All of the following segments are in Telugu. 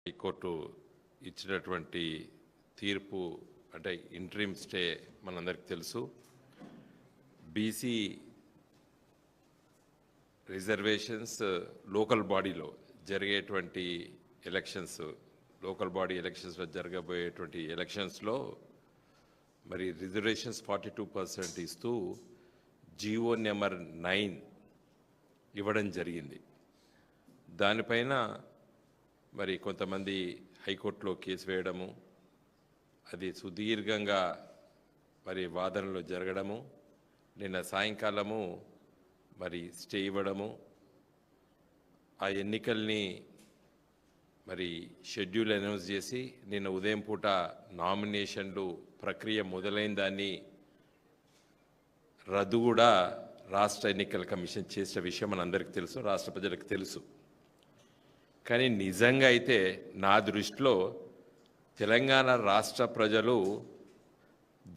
హైకోర్టు ఇచ్చినటువంటి తీర్పు అంటే ఇంట్రీమ్ స్టే మనందరికీ తెలుసు. బీసీ రిజర్వేషన్స్ లోకల్ బాడీలో జరిగేటువంటి ఎలక్షన్స్, లోకల్ బాడీ ఎలక్షన్స్లో జరగబోయేటువంటి ఎలక్షన్స్లో మరి రిజర్వేషన్స్ 42% ఇస్తూ జీవో నెంబర్ 9 ఇవ్వడం జరిగింది. దానిపైన మరి కొంతమంది హైకోర్టులో కేసు వేయడము, అది సుదీర్ఘంగా మరి వాదనలు జరగడము, నిన్న సాయంకాలము మరి స్టే ఇవ్వడము, ఆ ఎన్నికల్ని మరి షెడ్యూల్ అనౌన్స్ చేసి నిన్న ఉదయం పూట నామినేషన్లు ప్రక్రియ మొదలైన దాన్ని రద్దు కూడా రాష్ట్ర ఎన్నికల కమిషన్ చేసిన విషయం మనందరికీ తెలుసు, రాష్ట్ర ప్రజలకు తెలుసు. కానీ నిజంగా అయితే నా దృష్టిలో తెలంగాణ రాష్ట్ర ప్రజలు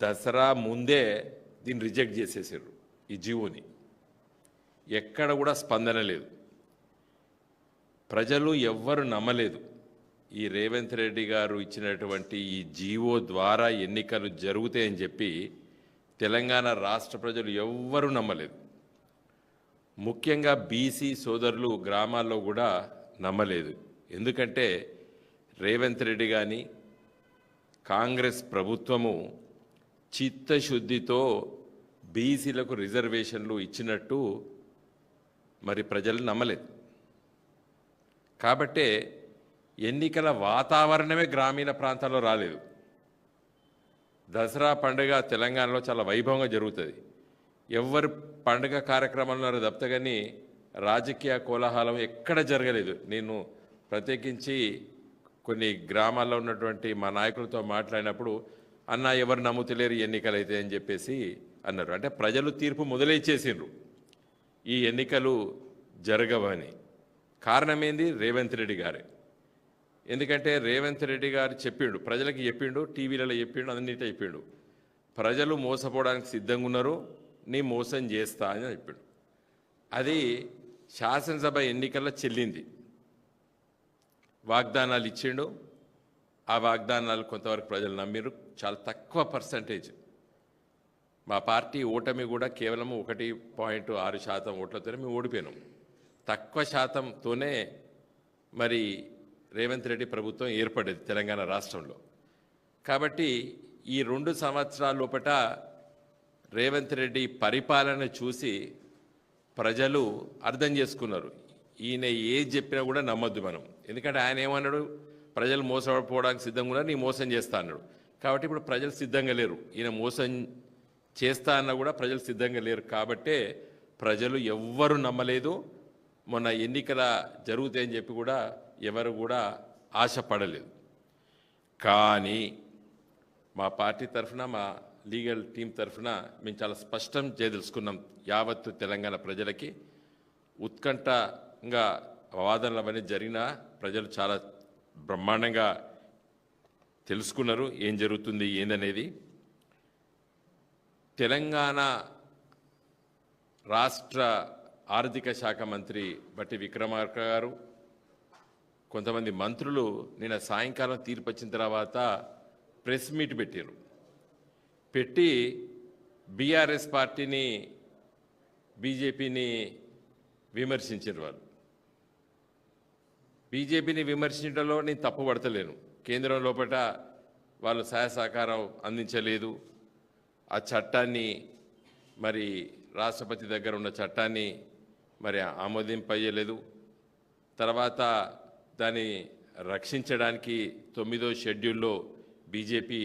దసరా ముందే దీన్ని రిజెక్ట్ చేసేసారు. ఈ జీవోని ఎక్కడ కూడా స్పందన లేదు, ప్రజలు ఎవ్వరు నమ్మలేదు. ఈ రేవంత్ రెడ్డి గారు ఇచ్చినటువంటి ఈ జీవో ద్వారా ఎన్నికలు జరుగుతాయని చెప్పి తెలంగాణ రాష్ట్ర ప్రజలు ఎవ్వరూ నమ్మలేదు. ముఖ్యంగా బీసీ సోదరులు గ్రామాల్లో కూడా నమ్మలేదు. ఎందుకంటే రేవంత్ రెడ్డి కానీ కాంగ్రెస్ ప్రభుత్వము చిత్తశుద్ధితో బీసీలకు రిజర్వేషన్లు ఇచ్చినట్టు మరి ప్రజలు నమ్మలేదు. కాబట్టే ఎన్నికల వాతావరణమే గ్రామీణ ప్రాంతాల్లో రాలేదు. దసరా పండుగ తెలంగాణలో చాలా వైభవంగా జరుగుతుంది. ఎవరు పండుగ కార్యక్రమాలు తప్పగాని రాజకీయ కోలాహలం ఎక్కడ జరగలేదు. నేను ప్రత్యేకించి కొన్ని గ్రామాల్లో ఉన్నటువంటి మా నాయకులతో మాట్లాడినప్పుడు అన్న ఎవరు నమ్ముతలేరు ఎన్నికలు అయితే అని చెప్పేసి అన్నారు. అంటే ప్రజలు తీర్పు మొదలైచేసిండ్రు ఈ ఎన్నికలు జరగవని. కారణం ఏంది? రేవంత్ రెడ్డి గారే. ఎందుకంటే రేవంత్ రెడ్డి గారు చెప్పిండు, ప్రజలకు చెప్పిండు, టీవీలలో చెప్పిండు, అన్నిటి చెప్పిండు, ప్రజలు మోసపోవడానికి సిద్ధంగా ఉన్నారు, నీ మోసం చేస్తా అని చెప్పిండు. అది శాసనసభ ఎన్నికల్లో చెల్లింది. వాగ్దానాలు ఇచ్చిండు, ఆ వాగ్దానాలు కొంతవరకు ప్రజలు నమ్మిరు, చాలా తక్కువ పర్సంటేజ్. మా పార్టీ ఓటమి కూడా కేవలం 1.6% ఓట్లతోనే మేము ఓడిపోయినాం. తక్కువ శాతంతోనే మరి రేవంత్ రెడ్డి ప్రభుత్వం ఏర్పడేది తెలంగాణ రాష్ట్రంలో. కాబట్టి ఈ 2 సంవత్సరాల లోపల రేవంత్ రెడ్డి పరిపాలన చూసి ప్రజలు అర్థం చేసుకున్నారు, ఈయన ఏది చెప్పినా కూడా నమ్మొద్దు మనం. ఎందుకంటే ఆయన ఏమన్నాడు, ప్రజలు మోసపోవడానికి సిద్ధంగా ఉన్నారు, నీ మోసం చేస్తా అన్నాడు. కాబట్టి ఇప్పుడు ప్రజలు సిద్ధంగా లేరు, ఈయన మోసం చేస్తా అన్నా కూడా ప్రజలు సిద్ధంగా లేరు. కాబట్టే ప్రజలు ఎవ్వరు నమ్మలేదు. మొన్న ఎన్నికల జరుగుతాయని చెప్పి కూడా ఎవరు కూడా ఆశపడలేదు. కానీ మా పార్టీ తరఫున, మా లీగల్ టీం తరఫున మేము చాలా స్పష్టం చేయదలుచుకున్నాం. యావత్తు తెలంగాణ ప్రజలకి ఉత్కంఠంగా వాదనలు అవన్నీ జరిగినా ప్రజలు చాలా బ్రహ్మాండంగా తెలుసుకున్నారు ఏం జరుగుతుంది ఏందనేది. తెలంగాణ రాష్ట్ర ఆర్థిక శాఖ మంత్రి బట్టి విక్రమార్క గారు, కొంతమంది మంత్రులు నిన్న సాయంకాలం తీర్పు వచ్చిన తర్వాత ప్రెస్ మీట్ పెట్టారు. పెట్టి బీఆర్ఎస్ పార్టీని, బీజేపీని విమర్శించారు. వాళ్ళు బీజేపీని విమర్శించడంలో నేను తప్పు పడతలేను. కేంద్రం లోపల వాళ్ళు సహాయ సహకారం అందించలేదు, ఆ చట్టాన్ని మరి రాష్ట్రపతి దగ్గర ఉన్న చట్టాన్ని మరి ఆమోదింపజేయలేదు. తర్వాత దాన్ని రక్షించడానికి 9వ షెడ్యూల్లో బీజేపీ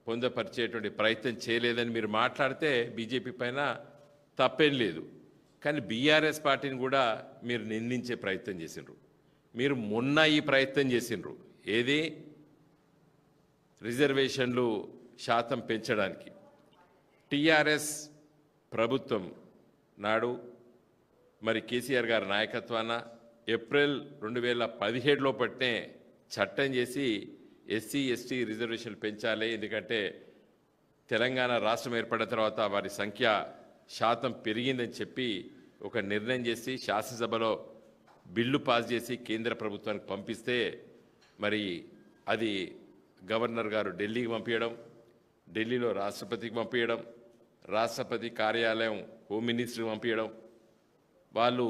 పొందపరిచేటువంటి ప్రయత్నం చేయలేదని మీరు మాట్లాడితే బీజేపీ పైన తప్పేం లేదు. కానీ బీఆర్ఎస్ పార్టీని కూడా మీరు నిందించే ప్రయత్నం చేసిండ్రు. మీరు మొన్న ఈ ప్రయత్నం చేసిండ్రు, ఏది రిజర్వేషన్లు శాతం పెంచడానికి. టీఆర్ఎస్ ప్రభుత్వం నాడు మరి కేసీఆర్ గారి నాయకత్వాన ఏప్రిల్ 2017లో పట్టే చట్టం చేసి ఎస్సీ ఎస్టీ రిజర్వేషన్లు పెంచాలి. ఎందుకంటే తెలంగాణ రాష్ట్రం ఏర్పడిన తర్వాత వారి సంఖ్య శాతం పెరిగిందని చెప్పి ఒక నిర్ణయం చేసి శాసనసభలో బిల్లు పాస్ చేసి కేంద్ర ప్రభుత్వానికి పంపిస్తే మరి అది గవర్నర్ గారు ఢిల్లీకి పంపించడం, ఢిల్లీలో రాష్ట్రపతికి పంపించడం, రాష్ట్రపతి కార్యాలయం హోమ్ మినిస్టర్కి పంపించడం. వాళ్ళు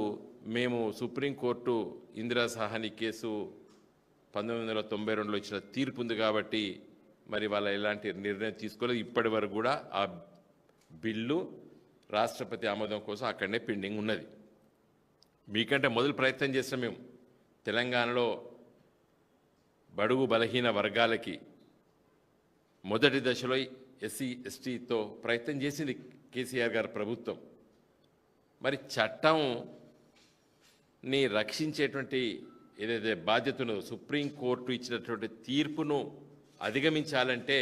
మేము సుప్రీంకోర్టు ఇందిరా సహాని కేసు 1992లో ఇచ్చిన తీర్పు ఉంది కాబట్టి మరి వాళ్ళ ఎలాంటి నిర్ణయం తీసుకోలేదు. ఇప్పటి వరకు కూడా ఆ బిల్లు రాష్ట్రపతి ఆమోదం కోసం అక్కడనే పెండింగ్ ఉన్నది. మీకంటే మొదలు ప్రయత్నం చేస్తాం మేము. తెలంగాణలో బడుగు బలహీన వర్గాలకి మొదటి దశలో ఎస్సీ ఎస్టీతో ప్రయత్నం చేసింది కేసీఆర్ గారి ప్రభుత్వం. మరి చట్టంని రక్షించేటువంటి ఏదైతే బాధ్యతను సుప్రీంకోర్టు ఇచ్చినటువంటి తీర్పును అధిగమించాలంటే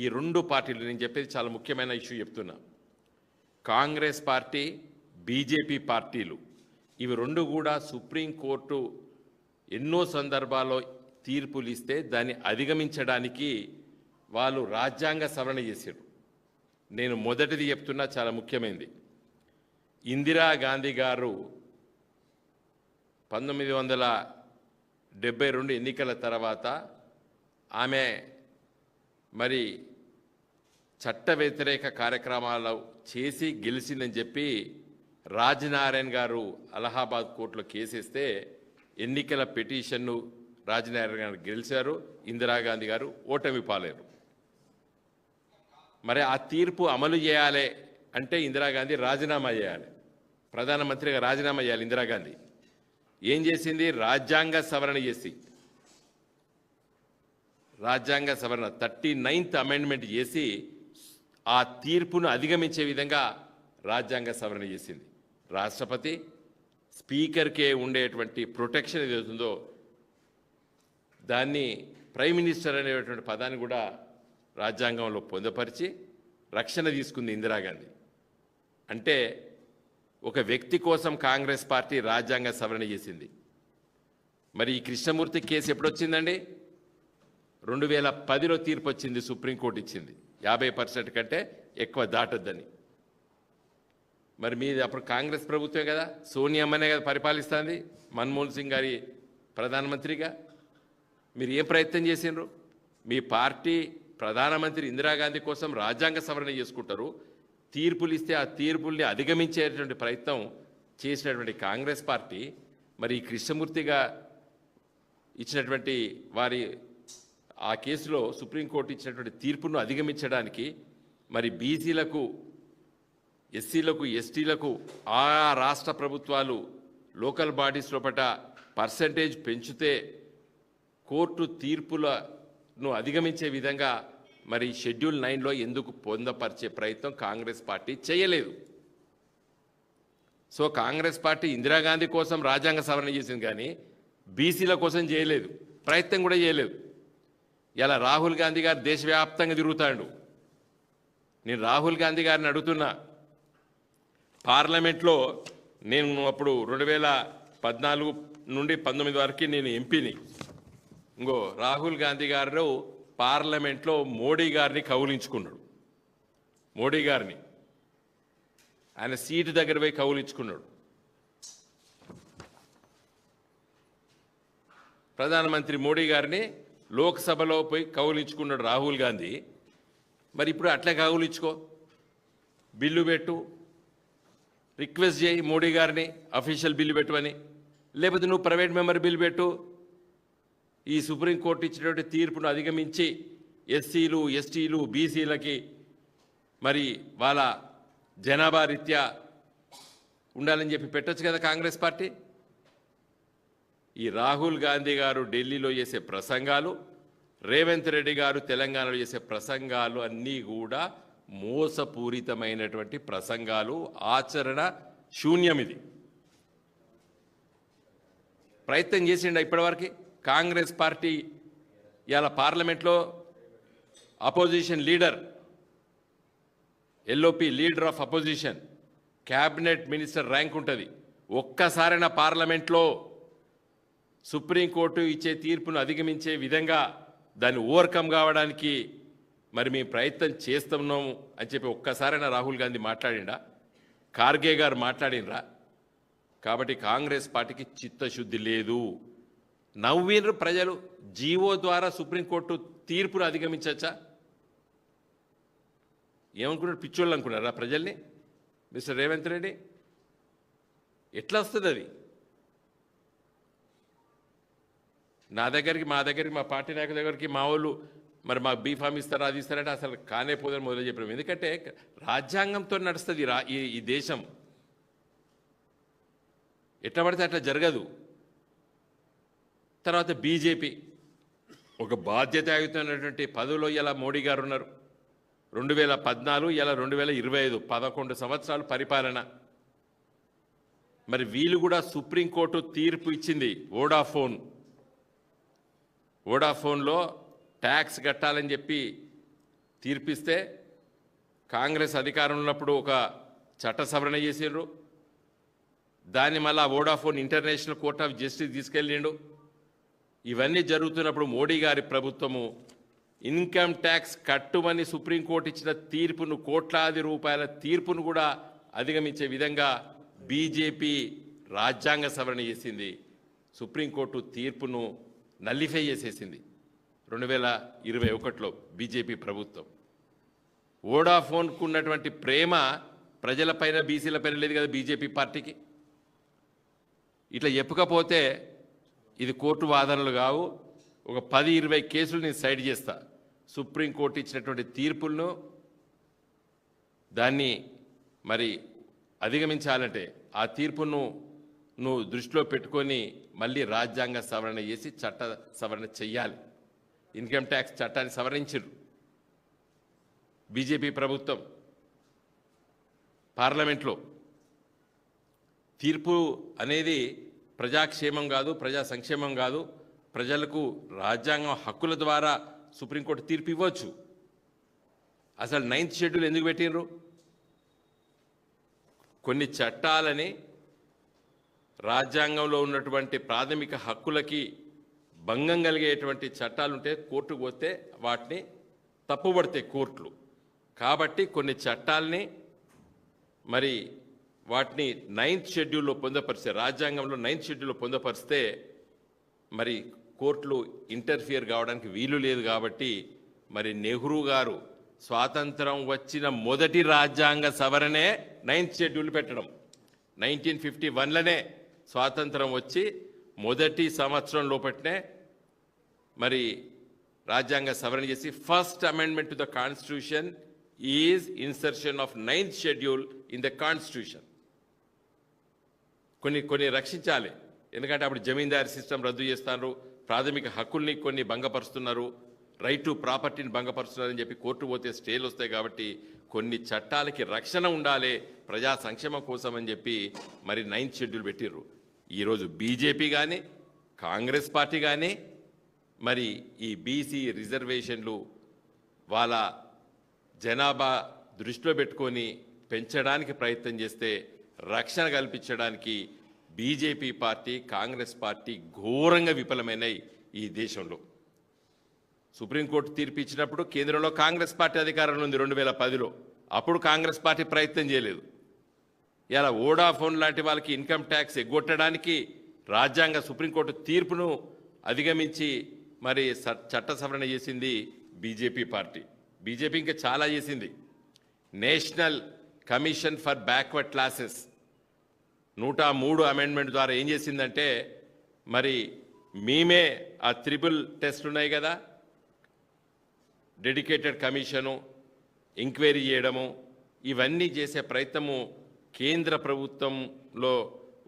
ఈ రెండు పార్టీలు, నేను చెప్పేది చాలా ముఖ్యమైన ఇష్యూ చెప్తున్నా, కాంగ్రెస్ పార్టీ, బీజేపీ పార్టీలు, ఇవి రెండు కూడా సుప్రీంకోర్టు ఎన్నో సందర్భాల్లో తీర్పులు ఇస్తే దాన్ని అధిగమించడానికి వాళ్ళు రాజ్యాంగ సవరణ చేశారు. నేను మొదటిది చెప్తున్నా, చాలా ముఖ్యమైనది. ఇందిరాగాంధీ గారు 1972 ఎన్నికల తర్వాత ఆమె మరి చట్ట వ్యతిరేక కార్యక్రమాలు చేసి గెలిచిందని చెప్పి రాజనారాయణ గారు అలహాబాద్ కోర్టులో కేసేస్తే ఎన్నికల పిటిషన్ను రాజనారాయణ గారు గెలిచారు, ఇందిరాగాంధీ గారు ఓటమి పాలేరు. మరి ఆ తీర్పు అమలు చేయాలి అంటే ఇందిరాగాంధీ రాజీనామా చేయాలి, ప్రధానమంత్రిగా రాజీనామా చేయాలి. ఇందిరాగాంధీ ఏం చేసింది? రాజ్యాంగ సవరణ చేసి, రాజ్యాంగ సవరణ 39th అమెండ్మెంట్ చేసి ఆ తీర్పును అధిగమించే విధంగా రాజ్యాంగ సవరణ చేసింది. రాష్ట్రపతి స్పీకర్కే ఉండేటువంటి ప్రొటెక్షన్ ఏదవుతుందో దాన్ని ప్రైమ్ మినిస్టర్ అనేటువంటి పదాన్ని కూడా రాజ్యాంగంలో పొందుపరిచి రక్షణ తీసుకుంది ఇందిరాగాంధీ. అంటే ఒక వ్యక్తి కోసం కాంగ్రెస్ పార్టీ రాజ్యాంగ సవరణ చేసింది. మరి ఈ కృష్ణమూర్తి కేసు ఎప్పుడొచ్చిందండి? 2010లో తీర్పు వచ్చింది, సుప్రీంకోర్టు ఇచ్చింది 50% కంటే ఎక్కువ దాటొద్దని. మరి మీది అప్పుడు కాంగ్రెస్ ప్రభుత్వమే కదా, సోనియమ్మనే కదా పరిపాలిస్తుంది, మన్మోహన్ సింగ్ గారి ప్రధానమంత్రిగా. మీరు ఏం ప్రయత్నం చేసిండ్రు? మీ పార్టీ ప్రధానమంత్రి ఇందిరాగాంధీ కోసం రాజ్యాంగ సవరణ చేసుకుంటారు, తీర్పులు ఇస్తే ఆ తీర్పుల్ని అధిగమించేటువంటి ప్రయత్నం చేసినటువంటి కాంగ్రెస్ పార్టీ మరి కృష్ణమూర్తిగా ఇచ్చినటువంటి వారి ఆ కేసులో సుప్రీంకోర్టు ఇచ్చినటువంటి తీర్పును అధిగమించడానికి మరి బీసీలకు, ఎస్సీలకు, ఎస్టీలకు ఆ రాష్ట్ర ప్రభుత్వాలు లోకల్ బాడీస్ లోపట పర్సంటేజ్ పెంచితే కోర్టు తీర్పులను అధిగమించే విధంగా మరి షెడ్యూల్ 9లో ఎందుకు పొందపరిచే ప్రయత్నం కాంగ్రెస్ పార్టీ చేయలేదు? సో కాంగ్రెస్ పార్టీ ఇందిరాగాంధీ కోసం రాజ్యాంగ సవరణ చేసింది కానీ బీసీల కోసం చేయలేదు, ప్రయత్నం కూడా చేయలేదు. ఇలా రాహుల్ గాంధీ గారు దేశవ్యాప్తంగా తిరుగుతాడు. నేను రాహుల్ గాంధీ గారిని అడుగుతున్నా, పార్లమెంట్లో నేను అప్పుడు 2014 నుండి 19 వరకు నేను ఎంపీని. ఇంకో రాహుల్ గాంధీ గారు పార్లమెంట్లో మోడీ గారిని కౌలించుకున్నాడు. మోడీ గారిని ఆయన సీటు దగ్గర పోయి కౌలించుకున్నాడు. ప్రధానమంత్రి మోడీ గారిని లోక్సభలో పోయి కౌలించుకున్నాడు రాహుల్ గాంధీ. మరి ఇప్పుడు అట్లే కౌలించుకో, బిల్లు పెట్టు, రిక్వెస్ట్ చేయి మోడీ గారిని అఫీషియల్ బిల్లు పెట్టమని, లేకపోతే నువ్వు ప్రైవేట్ మెంబర్ బిల్లు పెట్టు. ఈ సుప్రీంకోర్టు ఇచ్చినటువంటి తీర్పును అధిగమించి ఎస్సీలు, ఎస్టీలు, బీసీలకి మరి వాళ్ళ జనాభా రీత్యా ఉండాలని చెప్పి పెట్టొచ్చు కదా కాంగ్రెస్ పార్టీ. ఈ రాహుల్ గాంధీ గారు ఢిల్లీలో చేసే ప్రసంగాలు, రేవంత్ రెడ్డి గారు తెలంగాణలో చేసే ప్రసంగాలు అన్నీ కూడా మోసపూరితమైనటువంటి ప్రసంగాలు, ఆచరణ శూన్యం. ఇది ప్రయత్నం చేసిండ ఇప్పటివరకు కాంగ్రెస్ పార్టీ. ఇవాళ పార్లమెంట్లో opposition leader, LOP leader of opposition, cabinet minister rank ఉంటుంది. ఒక్కసారైనా పార్లమెంట్లో సుప్రీంకోర్టు ఇచ్చే తీర్పును అధిగమించే విధంగా దాన్ని ఓవర్కమ్ కావడానికి మరి మేము ప్రయత్నం చేస్తున్నాము అని చెప్పి ఒక్కసారైనా రాహుల్ గాంధీ మాట్లాడిండా? ఖార్గే గారు మాట్లాడినరా? కాబట్టి కాంగ్రెస్ పార్టీకి చిత్తశుద్ధి లేదు. నవ్వినరు ప్రజలు. జీవో ద్వారా సుప్రీంకోర్టు తీర్పును అధిగమించచ్చా? ఏమనుకున్నారు? పిచ్చోళ్ళు అనుకున్నారా ప్రజల్ని? మిస్టర్ రేవంత్ రెడ్డి, ఎట్లా వస్తుంది అది? మా దగ్గరికి మా పార్టీ నాయకుల దగ్గరికి మా వాళ్ళు మరి మాకు బీఫామ్ ఇస్తారా, అది ఇస్తారంటే అసలు కానే పోదని మొదలు చెప్పారు. ఎందుకంటే రాజ్యాంగంతో నడుస్తుంది ఈ దేశం. ఎట్లా పడితే అట్లా జరగదు. తర్వాత బీజేపీ ఒక బాధ్యతాయుతమైనటువంటి పదవిలో ఇలా మోడీ గారు ఉన్నారు. 2014 ఇలా 2025 11 సంవత్సరాలు పరిపాలన. మరి వీళ్ళు కూడా సుప్రీంకోర్టు తీర్పు ఇచ్చింది. వోడాఫోన్లో ట్యాక్స్ కట్టాలని చెప్పి తీర్పిస్తే కాంగ్రెస్ అధికారంలో ఉన్నప్పుడు ఒక చట్ట సవరణ చేసిండ్రు. దాన్ని మళ్ళా Vodafone International Court of Justice తీసుకెళ్ళిండు. ఇవన్నీ జరుగుతున్నప్పుడు మోడీ గారి ప్రభుత్వము ఇన్కమ్ ట్యాక్స్ కట్టుమని సుప్రీంకోర్టు ఇచ్చిన తీర్పును, కోట్లాది రూపాయల తీర్పును కూడా అధిగమించే విధంగా బీజేపీ రాజ్యాంగ సవరణ చేసింది. సుప్రీంకోర్టు తీర్పును నల్లిఫై చేసేసింది 2021లో బీజేపీ ప్రభుత్వం. వోడాఫోన్కు ఉన్నటువంటి ప్రేమ ప్రజలపైన, బీసీలపైన లేదు కదా బీజేపీ పార్టీకి. ఇట్లా చెప్పకపోతే ఇది కోర్టు వాదనలు కావు. ఒక 10-20 కేసులు నేను సైడ్ చేస్తా. సుప్రీంకోర్టు ఇచ్చినటువంటి తీర్పులను దాన్ని మరి అధిగమించాలంటే ఆ తీర్పును నువ్వు దృష్టిలో పెట్టుకొని మళ్ళీ రాజ్యాంగ సవరణ చేసి చట్ట సవరణ చెయ్యాలి. ఇన్కమ్ ట్యాక్స్ చట్టాన్ని సవరించారు బీజేపీ ప్రభుత్వం పార్లమెంట్లో. తీర్పు అనేది ప్రజాక్షేమం కాదు, ప్రజా సంక్షేమం కాదు. ప్రజలకు రాజ్యాంగం హక్కుల ద్వారా సుప్రీంకోర్టు తీర్పు ఇవ్వచ్చు. అసలు 9th షెడ్యూల్ ఎందుకు పెట్టినరు? కొన్ని చట్టాలని రాజ్యాంగంలో ఉన్నటువంటి ప్రాథమిక హక్కులకి భంగం కలిగేటువంటి చట్టాలుంటే కోర్టుకు పోతే వాటిని తప్పుపడతాయి కోర్టులు. కాబట్టి కొన్ని చట్టాలని మరి వాటిని 9th షెడ్యూల్లో పొందపరిస్తే, రాజ్యాంగంలో 9th షెడ్యూల్లో పొందపరిస్తే మరి కోర్టులు ఇంటర్ఫియర్ కావడానికి వీలు లేదు. కాబట్టి మరి నెహ్రూ గారు స్వాతంత్రం వచ్చిన మొదటి రాజ్యాంగ సవరణే 9th షెడ్యూల్ పెట్టడం. 1951లోనే స్వాతంత్రం వచ్చి మొదటి సంవత్సరం లోపట్నే మరి రాజ్యాంగ సవరణ చేసి first amendment to the constitution is insertion of 9th schedule in the constitution. కొన్ని రక్షించాలి. ఎందుకంటే అప్పుడు జమీందారీ సిస్టమ్ రద్దు చేస్తున్నారు, ప్రాథమిక హక్కుల్ని కొన్ని భంగపరుస్తున్నారు, రైట్ టు ప్రాపర్టీని భంగపరుస్తున్నారని చెప్పి కోర్టు పోతే స్టేలు వస్తాయి. కాబట్టి కొన్ని చట్టాలకి రక్షణ ఉండాలి ప్రజా సంక్షేమం కోసం అని చెప్పి మరి 9th షెడ్యూల్ పెట్టిర్రు. ఈరోజు బీజేపీ కానీ కాంగ్రెస్ పార్టీ కానీ మరి ఈ బీసీ రిజర్వేషన్లు వాళ్ళ జనాభా దృష్టిలో పెట్టుకొని పెంచడానికి ప్రయత్నం చేస్తే రక్షణ కల్పించడానికి బీజేపీ పార్టీ, కాంగ్రెస్ పార్టీ ఘోరంగా విఫలమైనాయి ఈ దేశంలో. సుప్రీంకోర్టు తీర్పు ఇచ్చినప్పుడు కేంద్రంలో కాంగ్రెస్ పార్టీ అధికారంలో ఉంది 2010లో. అప్పుడు కాంగ్రెస్ పార్టీ ప్రయత్నం చేయలేదు. ఇలా వోడాఫోన్ లాంటి వాళ్ళకి ఇన్కమ్ ట్యాక్స్ ఎగ్గొట్టడానికి రాజ్యాంగ సుప్రీంకోర్టు తీర్పును అధిగమించి మరి చట్ట సవరణ చేసింది బీజేపీ పార్టీ. బీజేపీ ఇంకా చాలా చేసింది. National Commission for backward classes 103 amendment ద్వారా ఏం చేసిందంటే మరి మేమే ఆ త్రిబుల్ టెస్ట్ ఉన్నాయి కదా, డెడికేటెడ్ కమిషను, ఎంక్వైరీ చేయడము, ఇవన్నీ చేసే ప్రయత్నము కేంద్ర ప్రభుత్వంలో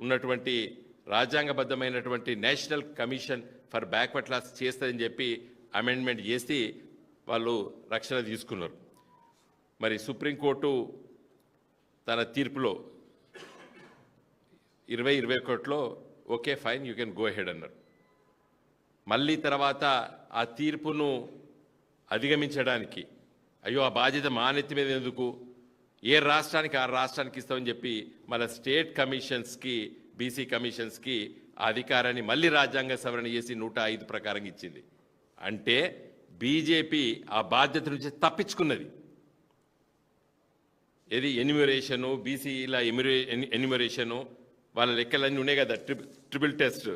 ఉన్నటువంటి రాజ్యాంగబద్ధమైనటువంటి National Commission for Backward Class చేస్తుందని చెప్పి అమెండ్మెంట్ చేసి వాళ్ళు రక్షణ తీసుకున్నారు. మరి సుప్రీంకోర్టు తన తీర్పులో 2021లో okay fine you can go head అన్నారు. మళ్ళీ తర్వాత ఆ తీర్పును అధిగమించడానికి అయ్యో ఆ బాధ్యత మా నెత్తి మీద ఎందుకు, ఏ రాష్ట్రానికి ఆ రాష్ట్రానికి ఇస్తామని చెప్పి మన స్టేట్ కమిషన్స్కి, బీసీ కమిషన్స్కి ఆ అధికారాన్ని మళ్ళీ రాజ్యాంగ సవరణ చేసి 105 ప్రకారంగా ఇచ్చింది. అంటే బీజేపీ ఆ బాధ్యత నుంచి తప్పించుకున్నది. ఏది ఎన్యూమరేషను, బీసీల ఎన్యూమరేషను, వాళ్ళ లెక్కలన్నీ ఉన్నాయి కదా, ట్రిపుల్ టెస్ట్,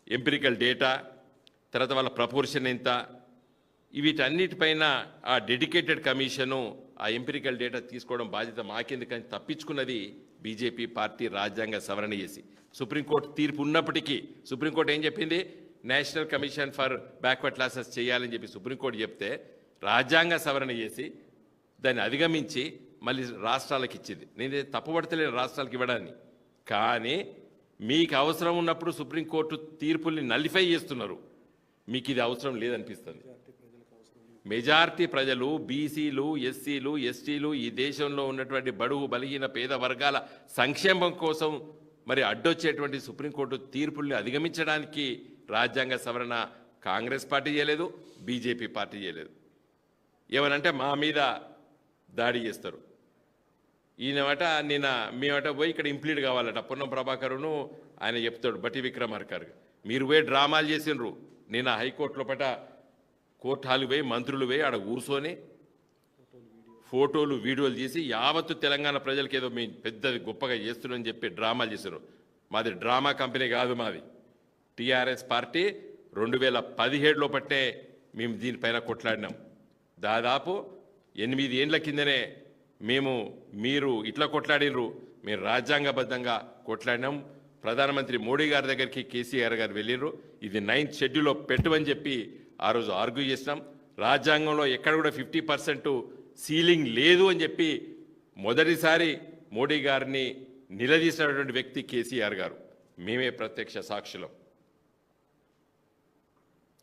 ఎంపిరికల్ డేటా, తర్వాత వాళ్ళ ప్రపోర్షన్ ఎంత, వీటన్నిటిపైన ఆ డెడికేటెడ్ కమిషను ఆ ఎంపిరికల్ డేటా తీసుకోవడం బాధ్యత మాకెందుకని తప్పించుకున్నది బీజేపీ పార్టీ రాజ్యాంగ సవరణ చేసి. సుప్రీంకోర్టు తీర్పు ఉన్నప్పటికీ సుప్రీంకోర్టు ఏం చెప్పింది? National Commission for backward classes చేయాలని చెప్పి సుప్రీంకోర్టు చెప్తే రాజ్యాంగ సవరణ చేసి దాన్ని అధిగమించి మళ్ళీ రాష్ట్రాలకు ఇచ్చింది. నేను తప్పుపడతలేను రాష్ట్రాలకు ఇవ్వడాన్ని, కానీ మీకు అవసరం ఉన్నప్పుడు సుప్రీంకోర్టు తీర్పుల్ని నల్లిఫై చేస్తున్నారు. మీకు ఇది అవసరం లేదనిపిస్తుంది. మెజారిటీ ప్రజలు, బీసీలు, ఎస్సీలు, ఎస్టీలు, ఈ దేశంలో ఉన్నటువంటి బడుగు బలహీన పేద వర్గాల సంక్షేమం కోసం మరి అడ్డొచ్చేటువంటి సుప్రీంకోర్టు తీర్పుల్ని అధిగమించడానికి రాజ్యాంగ సవరణ కాంగ్రెస్ పార్టీ చేయలేదు, బీజేపీ పార్టీ చేయలేదు. ఏమనంటే మా మీద దాడి చేస్తారు. ఈయనమాట మేమట పోయి ఇక్కడ ఇంప్లీడ్ కావాలట. పొన్నం ప్రభాకరును ఆయన చెప్తాడు, బట్టి విక్రమార్కర్ మీరు పోయి డ్రామాలు చేసినారు. నిన్న హైకోర్టులో కోర్టు హాలు పోయి మంత్రులు పోయి ఆడ కూర్చొని ఫోటోలు వీడియోలు చేసి యావత్తు తెలంగాణ ప్రజలకు ఏదో మీ పెద్దది గొప్పగా చేస్తున్నారని చెప్పి డ్రామాలు చేశారు. మాది డ్రామా కంపెనీ కాదు. మాది టీఆర్ఎస్ పార్టీ 2017లో పట్టే మేము దీనిపైన కొట్లాడినాం. దాదాపు 8 ఏండ్ల కిందనే మీరు ఇట్లా కొట్లాడినరు, మేము రాజ్యాంగబద్ధంగా కొట్లాడినాం. ప్రధానమంత్రి మోడీ గారి దగ్గరికి కేసీఆర్ గారు వెళ్ళినరు. ఇది 9th షెడ్యూల్లో పెట్టమని చెప్పి ఆ రోజు ఆర్గ్యూ చేసినాం. రాజ్యాంగంలో ఎక్కడ కూడా 50% సీలింగ్ లేదు అని చెప్పి మొదటిసారి మోడీ గారిని నిలదీసినటువంటి వ్యక్తి కేసీఆర్ గారు. మేమే ప్రత్యక్ష సాక్షులం.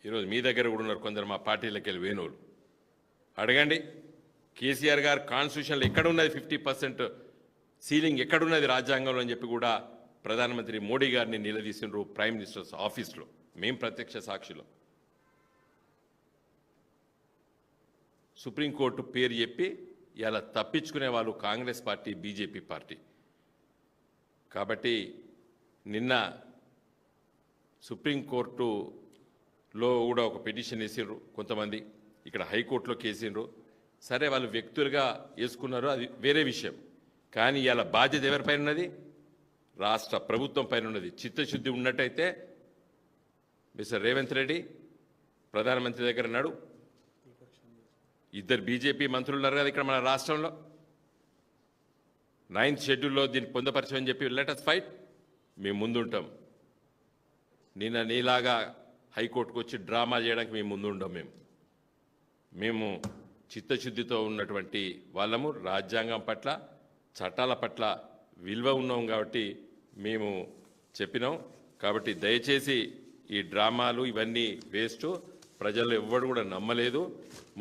ఈరోజు మీ దగ్గర కూడా ఉన్నారు కొందరు మా పార్టీలకు వెళ్ళి వేణువులు. అడగండి, కేసీఆర్ గారు కాన్స్టిట్యూషన్లో ఎక్కడున్నది 50% సీలింగ్ ఎక్కడున్నది రాజ్యాంగంలో అని చెప్పి కూడా ప్రధానమంత్రి మోడీ గారిని నిలదీసినారు ప్రైమ్ మినిస్టర్స్ ఆఫీస్లో. మేం ప్రత్యక్ష సాక్షులం. సుప్రీంకోర్టు పేరు చెప్పి ఇలా తప్పించుకునే వాళ్ళు కాంగ్రెస్ పార్టీ, బీజేపీ పార్టీ. కాబట్టి నిన్న సుప్రీంకోర్టులో కూడా ఒక పిటిషన్ వేసిండ్రు కొంతమంది, ఇక్కడ హైకోర్టులో కేసిండ్రు. సరే, వాళ్ళు వ్యక్తులుగా వేసుకున్నారు, అది వేరే విషయం. కానీ ఇలా బాధ్యత ఎవరిపైన ఉన్నది? రాష్ట్ర ప్రభుత్వం పైన ఉన్నది. చిత్తశుద్ధి ఉన్నట్టయితే మిస్టర్ రేవంత్ రెడ్డి ప్రధానమంత్రి దగ్గర ఉన్నాడు. 2 బీజేపీ మంత్రులు ఉన్నారు కదా ఇక్కడ మన రాష్ట్రంలో. 9th షెడ్యూల్లో దీన్ని పొందపరచమని చెప్పి లెట్ us ఫైట్. మేము ముందుంటాం. నిన్న నీలాగా హైకోర్టుకు వచ్చి డ్రామా చేయడానికి మేము ముందుంటాం. మేము చిత్తశుద్ధితో ఉన్నటువంటి వాళ్ళము, రాజ్యాంగం పట్ల, చట్టాల పట్ల విలువ ఉన్నాం కాబట్టి మేము చెప్పినాం. కాబట్టి దయచేసి ఈ డ్రామాలు ఇవన్నీ వేస్ట్. ప్రజలు ఎవ్వడు కూడా నమ్మలేదు.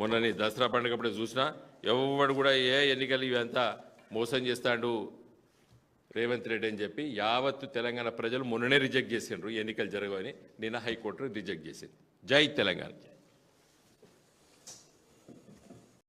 మొన్నని దసరా పండుగప్పుడే చూసినా ఎవ్వడు కూడా ఎన్నికలు ఇవంతా మోసం చేస్తాడు రేవంత్ రెడ్డి అని చెప్పి యావత్తు తెలంగాణ ప్రజలు మొన్ననే రిజెక్ట్ చేసిండ్రు. ఎన్నికలు జరగవని నిన్న హైకోర్టు రిజెక్ట్ చేసింది. జై తెలంగాణ.